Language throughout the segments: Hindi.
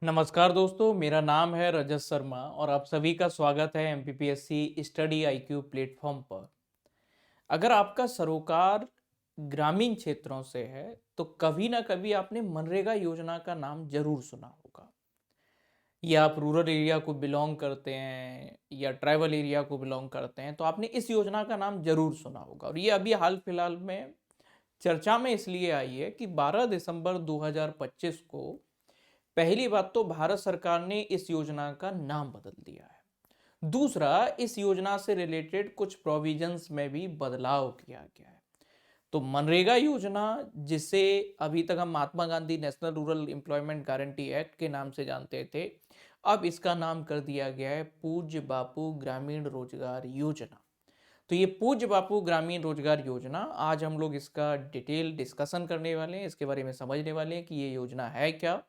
नमस्कार दोस्तों, मेरा नाम है रजत शर्मा और आप सभी का स्वागत है एमपीपीएससी स्टडी आईक्यू प्लेटफॉर्म पर। अगर आपका सरोकार ग्रामीण क्षेत्रों से है तो कभी ना कभी आपने मनरेगा योजना का नाम जरूर सुना होगा। या आप रूरल एरिया को बिलोंग करते हैं या ट्राइबल एरिया को बिलोंग करते हैं तो आपने इस योजना का नाम जरूर सुना होगा। और ये अभी हाल फिलहाल में चर्चा में इसलिए आई है कि 12 दिसंबर 2025 को पहली बात तो भारत सरकार ने इस योजना का नाम बदल दिया है। दूसरा, इस योजना से रिलेटेड कुछ प्रोविजंस में भी बदलाव किया गया है। तो मनरेगा योजना, जिसे अभी तक हम Mahatma Gandhi national rural employment guarantee act के नाम से जानते थे, अब इसका नाम कर दिया गया है पूज्य बापू ग्रामीण रोजगार योजना। तो ये पूज्य बापू ग्रामीण रोजगार योजना, आज हम लोग इसका डिटेल डिस्कशन करने वाले हैं, इसके बारे में समझने वाले हैं कि ये योजना है क्या,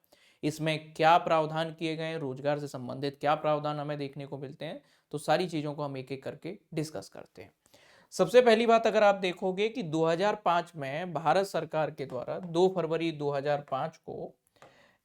इसमें क्या प्रावधान किए गए हैं, रोजगार से संबंधित क्या प्रावधान हमें देखने को मिलते हैं। तो सारी चीजों को हम एक एक करके डिस्कस करते हैं। सबसे पहली बात, अगर आप देखोगे कि 2005 में भारत सरकार के द्वारा 2 फरवरी 2005 को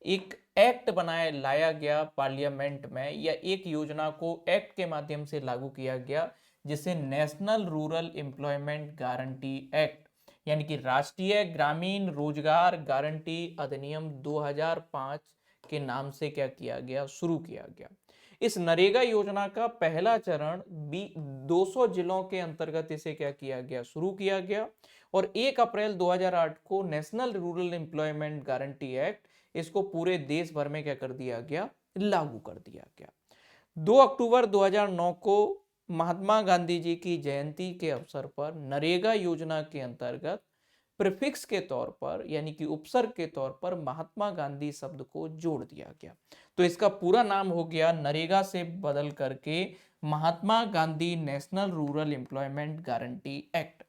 एक एक्ट बनाया लाया गया पार्लियामेंट में, या एक योजना को एक्ट के माध्यम से लागू किया गया जिसे national rural employment guarantee act यानी कि राष्ट्रीय ग्रामीण रोजगार गारंटी अधिनियम 2005 के नाम से क्या किया गया, शुरू किया गया। इस नरेगा योजना का पहला चरण 200 जिलों के अंतर्गत इसे क्या किया गया, शुरू किया गया। और 1 अप्रैल 2008 को national rural employment guarantee act, इसको पूरे देश भर में क्या कर दिया गया, लागू कर दिया गया। 2 अक्टूबर 2009 को महात्मा गांधी जी की जयंती के अवसर पर नरेगा योजना के अंतर्गत प्रीफिक्स के तौर पर यानी कि उपसर्ग के तौर पर महात्मा गांधी शब्द को जोड़ दिया गया। तो इसका पूरा नाम हो गया, नरेगा से बदल करके Mahatma Gandhi national rural employment guarantee act.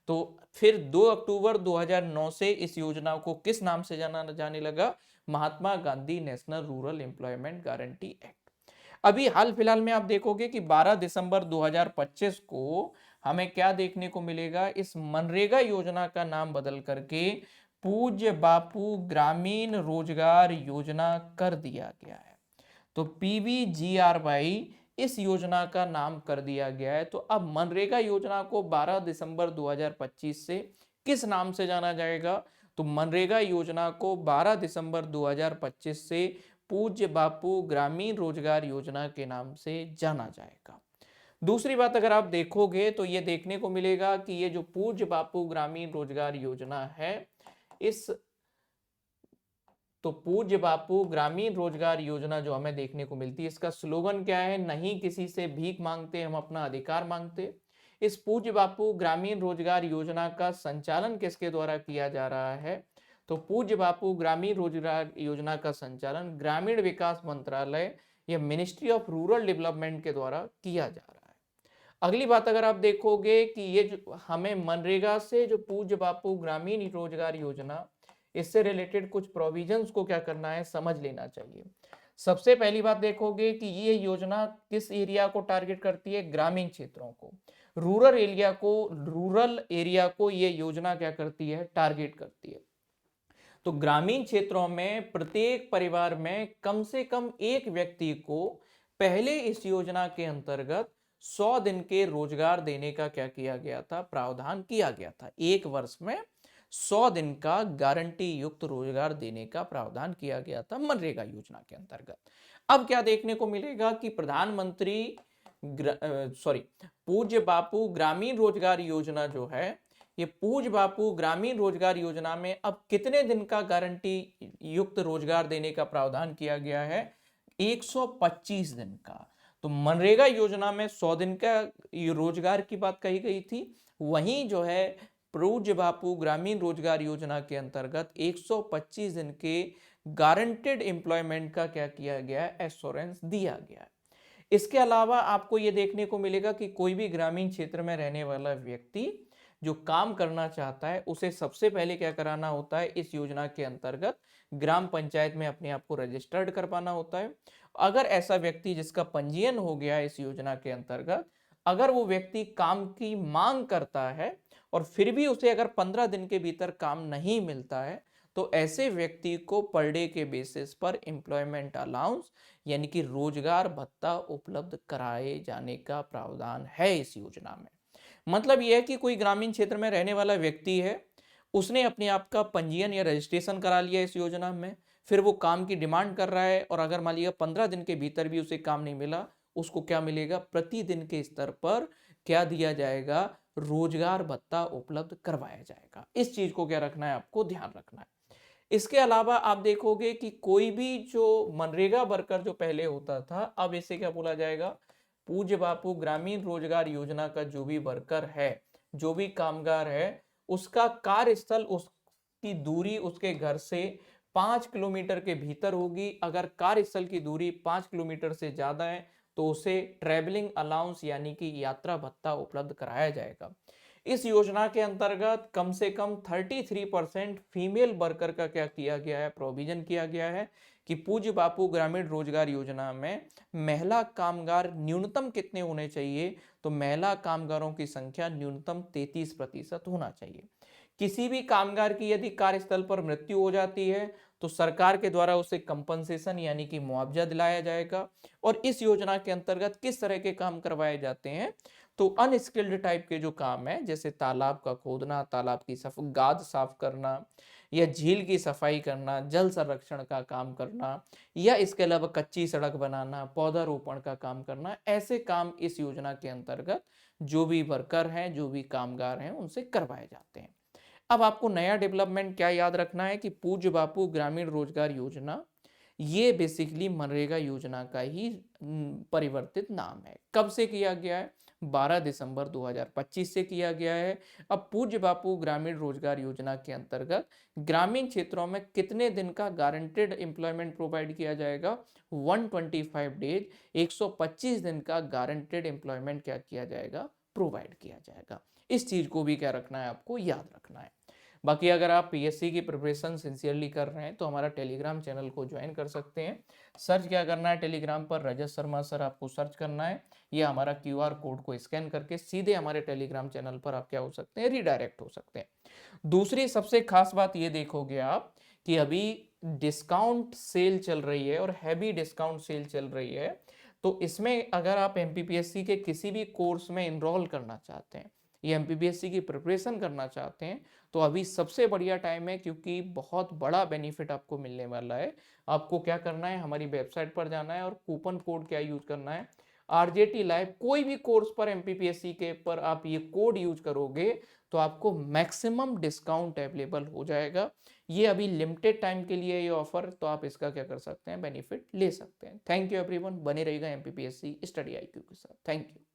तो फिर 2 अक्टूबर 2009 से इस योजना को किस नाम से जाना जाने लगा, Mahatma Gandhi national rural employment guarantee act. अभी हाल फिलहाल में आप देखोगे कि 12 दिसंबर 2025 को हमें क्या देखने को मिलेगा, इस मनरेगा योजना का नाम बदल करके पूज्य बापू ग्रामीण रोजगार योजना कर दिया गया है। तो पीवीजीआरवाई इस योजना का नाम कर दिया गया है। तो अब मनरेगा योजना को 12 दिसंबर 2025 से किस नाम से जाना जाएगा, तो मनरेगा योजना को 12 दिसंबर 2025 से पूज्य बापू ग्रामीण रोजगार योजना के नाम से जाना जाएगा। दूसरी बात, अगर आप देखोगे तो ये देखने को मिलेगा कि ये जो पूज्य बापू ग्रामीण रोजगार योजना है, इस तो पूज्य बापू ग्रामीण रोजगार योजना जो हमें देखने को मिलती है, इसका स्लोगन क्या है, नहीं किसी से भीख मांगते, हम अपना अधिकार मांगते। इस पूज्य बापू ग्रामीण रोजगार योजना का संचालन किसके द्वारा किया जा रहा है, तो पूज्य बापू ग्रामीण रोजगार योजना का संचालन ग्रामीण विकास मंत्रालय या मिनिस्ट्री ऑफ रूरल डेवलपमेंट के द्वारा किया जा रहा है। अगली बात, अगर आप देखोगे कि ये जो हमें मनरेगा से जो पूज्य बापू ग्रामीण रोजगार योजना, इससे रिलेटेड कुछ प्रोविजंस को क्या करना है, समझ लेना चाहिए। सबसे पहली बात देखोगे कि ये योजना किस एरिया को टारगेट करती है, ग्रामीण क्षेत्रों को, रूरल एरिया को ये योजना क्या करती है, टारगेट करती है। तो ग्रामीण क्षेत्रों में प्रत्येक परिवार में कम से कम एक व्यक्ति को पहले इस योजना के अंतर्गत 100 दिन के रोजगार देने का क्या किया गया था, प्रावधान किया गया था। एक वर्ष में 100 दिन का गारंटी युक्त रोजगार देने का प्रावधान किया गया था मनरेगा योजना के अंतर्गत। अब क्या देखने को मिलेगा कि प्रधानमंत्री पूज्य बापू ग्रामीण रोजगार योजना जो है, ये पूज्य बापू ग्रामीण रोजगार योजना में अब कितने दिन का गारंटी युक्त रोजगार देने का प्रावधान किया गया है, 125 दिन का। तो मनरेगा योजना में 100 दिन का रोजगार की बात कही गई थी, वहीं जो है पूज्य बापू ग्रामीण रोजगार योजना के अंतर्गत 125 दिन के गारंटेड एम्प्लॉयमेंट का क्या किया गया है, एश्योरेंस दिया गया है। इसके अलावा आपको यह देखने को मिलेगा कि कोई भी ग्रामीण क्षेत्र में रहने वाला व्यक्ति जो काम करना चाहता है, उसे सबसे पहले क्या कराना होता है, इस योजना के अंतर्गत ग्राम पंचायत में अपने आप को रजिस्टर्ड करवाना होता है। अगर ऐसा व्यक्ति जिसका पंजीयन हो गया है इस योजना के अंतर्गत, अगर वो व्यक्ति काम की मांग करता है और फिर भी उसे अगर 15 दिन के भीतर काम नहीं मिलता है, तो ऐसे व्यक्ति को पर डे के बेसिस पर एम्प्लॉयमेंट अलाउंस यानी कि रोजगार भत्ता उपलब्ध कराए जाने का प्रावधान है इस योजना में। मतलब यह है कि कोई ग्रामीण क्षेत्र में रहने वाला व्यक्ति है, उसने अपने आप का पंजीयन या रजिस्ट्रेशन करा लिया इस योजना में, फिर वो काम की डिमांड कर रहा है और अगर मान लिया 15 दिन के भीतर भी उसे काम नहीं मिला, उसको क्या मिलेगा, प्रतिदिन के स्तर पर क्या दिया जाएगा, रोजगार भत्ता उपलब्ध करवाया जाएगा। इस चीज को क्या रखना है, आपको ध्यान रखना है। इसके अलावा आप देखोगे कि कोई भी जो मनरेगा वर्कर जो पहले होता था, अब इसे क्या बोला जाएगा, पूज्य बापू ग्रामीण रोजगार योजना का जो भी वर्कर है, जो भी कामगार है, उसका कार्यस्थल, उसकी दूरी उसके घर से 5 किलोमीटर के भीतर होगी। अगर कार्यस्थल की दूरी 5 किलोमीटर से ज्यादा है तो उसे ट्रेवलिंग अलाउंस यानी कि यात्रा भत्ता उपलब्ध कराया जाएगा। इस योजना के अंतर्गत कम से कम 33% फीमेल वर्कर का क्या किया गया है, प्रोविजन किया गया है कि पूज्य बापू ग्रामीण रोजगार योजना में महिला कामगार न्यूनतम कितने होने चाहिए, तो महिला कामगारों की संख्या न्यूनतम 33% होना चाहिए। किसी भी कामगार की यदि कार्यस्थल पर मृत्यु हो जाती है तो सरकार के द्वारा उसे कंपनसेशन यानी कि मुआवजा दिलाया जाएगा। और इस योजना के अंतर्गत किस तरह के काम करवाए जाते हैं, तो अनस्किल्ड टाइप के जो काम है, जैसे तालाब का खोदना, तालाब की गाद साफ करना या झील की सफाई करना, जल संरक्षण का काम करना या इसके अलावा कच्ची सड़क बनाना, पौधारोपण का काम करना, ऐसे काम इस योजना के अंतर्गत जो भी वर्कर हैं, जो भी कामगार हैं, उनसे करवाए जाते हैं। अब आपको नया डेवलपमेंट क्या याद रखना है कि पूज्य बापू ग्रामीण रोजगार योजना ये बेसिकली मनरेगा योजना का ही परिवर्तित नाम है। कब से किया गया है, 12 दिसंबर 2025 से किया गया है। अब पूज्य बापू ग्रामीण रोजगार योजना के अंतर्गत ग्रामीण क्षेत्रों में कितने दिन का गारंटेड एम्प्लॉयमेंट प्रोवाइड किया जाएगा, 125 डेज, 125 दिन का गारंटेड एम्प्लॉयमेंट क्या किया जाएगा, प्रोवाइड किया जाएगा। इस चीज को भी क्या रखना है, आपको याद रखना है। बाकी अगर आप पीएससी की प्रिपरेशन सिंसियरली कर रहे हैं तो हमारा टेलीग्राम चैनल को ज्वाइन कर सकते हैं। सर्च क्या करना है, टेलीग्राम पर रजत शर्मा सर आपको सर्च करना है, या हमारा क्यूआर कोड को स्कैन करके सीधे हमारे टेलीग्राम चैनल पर आप क्या हो सकते हैं, रिडायरेक्ट हो सकते हैं। दूसरी सबसे खास बात ये देखोगे आप कि अभी डिस्काउंट सेल चल रही है और हैवी डिस्काउंट सेल चल रही है। तो इसमें अगर आप एमपीपीएससी के किसी भी कोर्स में इनरोल करना चाहते हैं या एमपीपीएससी की प्रिपरेशन करना चाहते हैं तो अभी सबसे बढ़िया टाइम है, क्योंकि बहुत बड़ा बेनिफिट आपको मिलने वाला है। आपको क्या करना है, हमारी वेबसाइट पर जाना है और कूपन कोड क्या यूज करना है, आरजेटी लाइव। कोई भी कोर्स पर एमपीपीएससी के पर आप ये कोड यूज करोगे तो आपको मैक्सिमम डिस्काउंट अवेलेबल हो जाएगा। ये अभी लिमिटेड टाइम के लिए ये ऑफर, तो आप इसका क्या कर सकते हैं, बेनिफिट ले सकते हैं। थैंक यू एवरीवन, बने रहिएगा एमपीपीएससी स्टडी आईक्यू के साथ। Thank you.